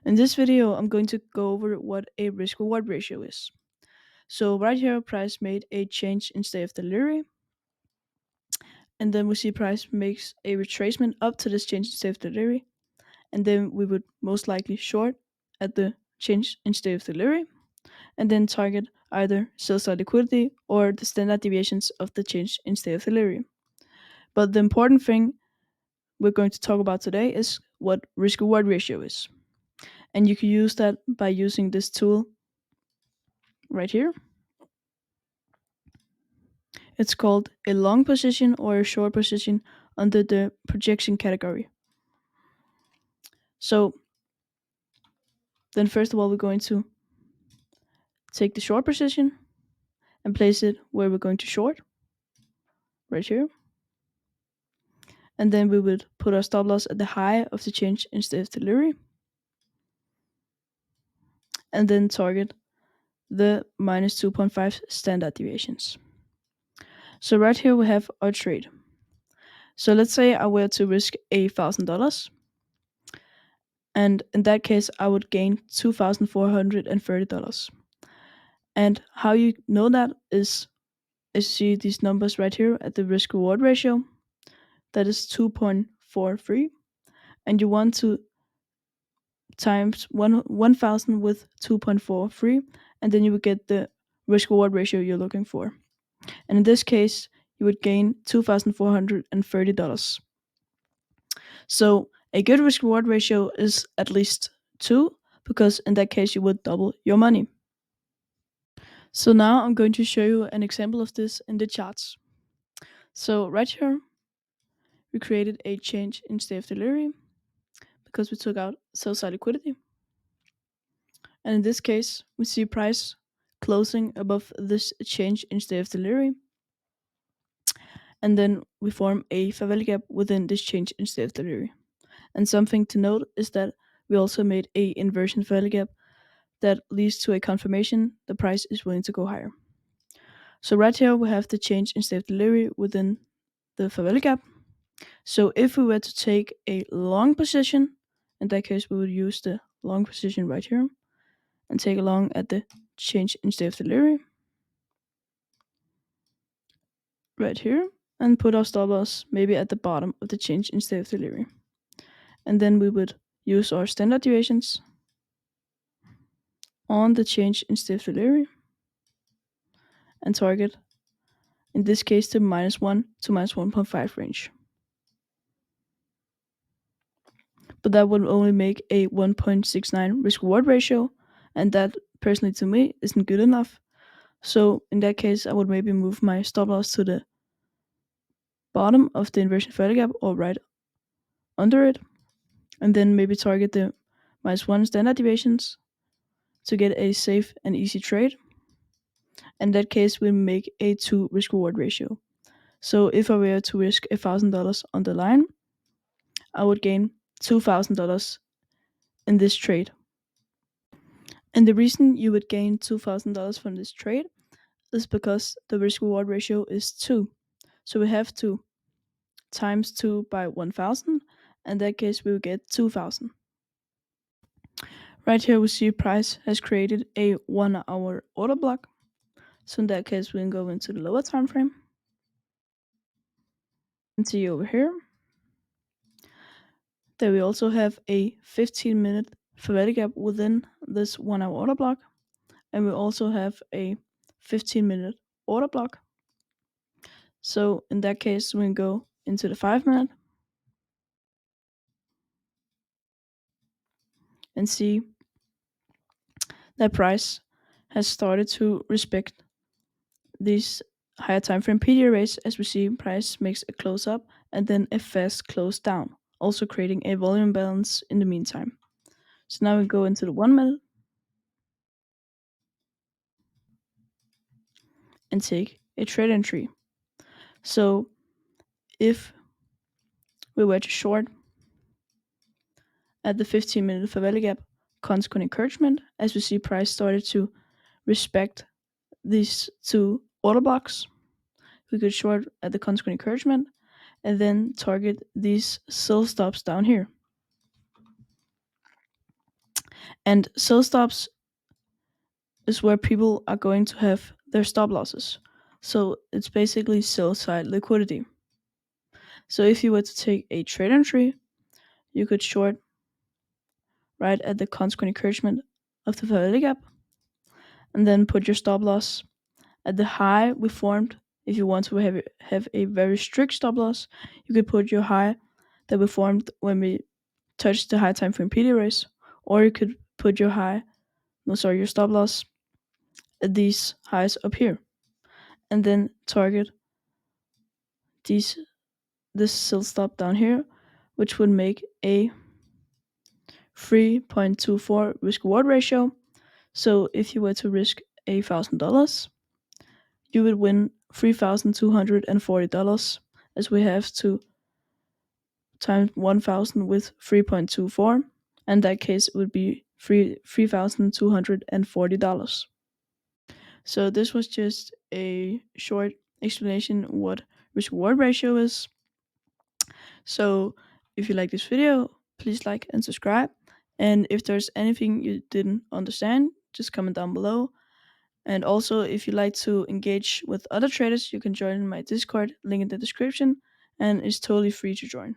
In this video, I'm going to go over what a risk reward ratio is. So, right here, price made a change in state of delivery, and then we see price makes a retracement up to this change in state of delivery, and then we would most likely short at the change in state of delivery, and then target either sell side liquidity or the standard deviations of the change in state of delivery. But the important thing we're going to talk about today is what risk reward ratio is. And you can use that by using this tool right here. It's called a long position or a short position under the projection category. So then first of all, we're going to take the short position and place it where we're going to short, right here. And then we would put our stop loss at the high of the change in state of delivery. And then target the minus 2.5 standard deviations. So right here we have our trade. So let's say I were to risk $1,000. And in that case, I would gain $2,430. And how you know that is you see these numbers right here at the risk reward ratio. That is 2.43. And you want to times 1,000 with 2.43. And then you would get the risk reward ratio you're looking for. And in this case, you would gain $2,430. So a good risk reward ratio is at least 2, because in that case, you would double your money. So now I'm going to show you an example of this in the charts. So right here, we created a change in state of delivery because we took out sell side liquidity. And in this case, we see price closing above this change in state of delivery. And then we form a fair value gap within this change in state of delivery. And something to note is that we also made a inversion fair value gap that leads to a confirmation the price is willing to go higher. So right here we have the change in state of delivery within the fair value gap. So if we were to take a long position, in that case we would use the long position right here and take a long at the change in state of delivery right here and put our stop loss maybe at the bottom of the change in state of delivery. And then we would use our standard deviations on the change in state of delivery and target, in this case, the -1 to -1.5 range. But that would only make a 1.69 risk reward ratio, and that personally to me isn't good enough. So in that case, I would maybe move my stop loss to the bottom of the inversion fair value gap or right under it, and then maybe target the -1 standard deviations to get a safe and easy trade. In that case, we make a 2 risk reward ratio. So if I were to risk $1,000 on the line, I would gain $2,000 in this trade. And the reason you would gain $2,000 from this trade is because the risk reward ratio is 2. So we have to times 2 by 1,000. In that case, we will get 2,000. Right here, we see price has created a 1-hour order block. So in that case, we can go into the lower time frame and see over here that we also have a 15-minute fair value gap within this 1-hour order block. And we also have a 15-minute order block. So in that case, we can go into the 5-minute and see that price has started to respect these higher time frame PDRAs. As we see, price makes a close up and then a fast close down, also creating a volume balance in the meantime. So now we go into the 1-minute and take a trade entry. So if we were to short at the 15-minute fair value gap, consequent encouragement, as we see price started to respect these 2 order blocks, we could short at the consequent encouragement and then target these sell stops down here. And sell stops is where people are going to have their stop losses. So it's basically sell side liquidity. So if you were to take a trade entry, you could short right at the consequent encouragement of the value gap, and then put your stop loss at the high we formed. If you want to have a very strict stop loss, you could put your high that we formed when we touched the high time frame PD raise, or you could put your your stop loss at these highs up here, and then target these this sell stop down here, which would make a 3.24 risk reward ratio. So if you were to risk $1,000, you would win $3,240, as we have to times 1,000 with 3.24. In that case, it would be $3,240. So this was just a short explanation what risk reward ratio is. So if you like this video, please like and subscribe. And if there's anything you didn't understand, just comment down below. And also, if you like to engage with other traders, you can join my Discord, link in the description, and it's totally free to join.